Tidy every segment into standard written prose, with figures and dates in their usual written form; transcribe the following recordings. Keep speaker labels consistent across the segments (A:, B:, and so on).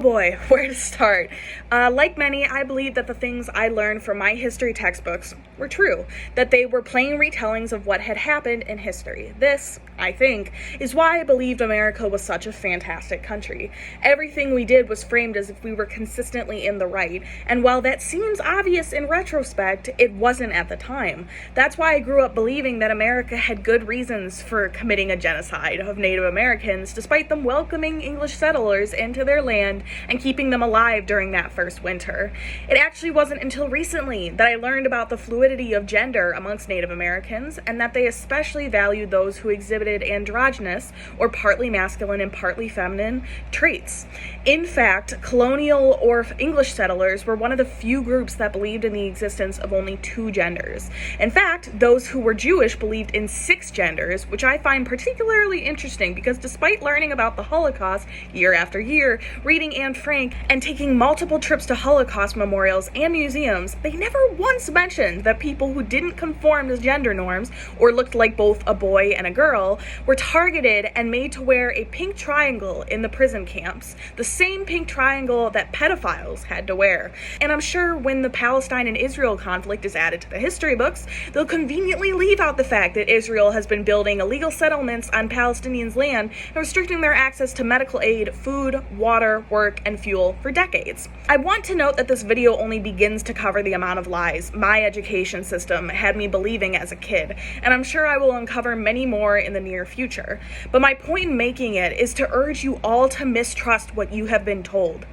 A: Boy, where to start? Like many, I believe that the things I learned from my history textbooks were true, that they were plain retellings of what had happened in history. This, I think, is why I believed America was such a fantastic country. Everything we did was framed as if we were consistently in the right, and while that seems obvious in retrospect, it wasn't at the time. That's why I grew up believing that America had good reasons for committing a genocide of Native Americans, despite them welcoming English settlers into their land and keeping them alive during that first winter. It actually wasn't until recently that I learned about the fluidity of gender amongst Native Americans, and that they especially valued those who exhibited androgynous, or partly masculine and partly feminine, traits. In fact, colonial or English settlers were one of the few groups that believed in the existence of only two genders. In fact, those who were Jewish believed in 6 genders, which I find particularly interesting because despite learning about the Holocaust year after year, reading Anne Frank, and taking multiple trips to Holocaust memorials and museums, they never once mentioned that people who didn't conform to gender norms or looked like both a boy and a girl were targeted and made to wear a pink triangle in the prison camps, the same pink triangle that pedophiles had to wear. And I'm sure when the Palestine and Israel conflict is added to the history books, they'll conveniently leave out the fact that Israel has been building illegal settlements on Palestinians' land and restricting their access to medical aid, food, water, work, and fuel for decades. I want to note that this video only begins to cover the amount of lies my education system had me believing as a kid, and I'm sure I will uncover many more in the near future. But my point in making it is to urge you all to mistrust what you have been told.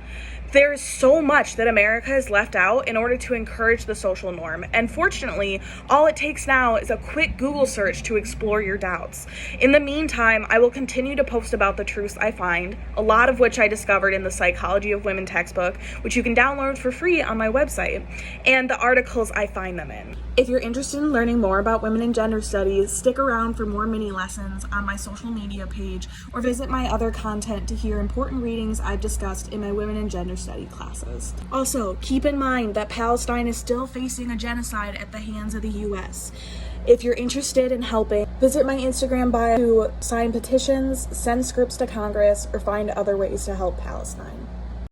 A: There is so much that America has left out in order to encourage the social norm, and fortunately, all it takes now is a quick Google search to explore your doubts. In the meantime, I will continue to post about the truths I find, a lot of which I discovered in the Psychology of Women textbook, which you can download for free on my website, and the articles I find them in. If you're interested in learning more about women and gender studies, stick around for more mini lessons on my social media page, or visit my other content to hear important readings I've discussed in my women and gender study classes. Also, keep in mind that Palestine is still facing a genocide at the hands of the US. If you're interested in helping, visit my Instagram bio to sign petitions, send scripts to Congress, or find other ways to help Palestine.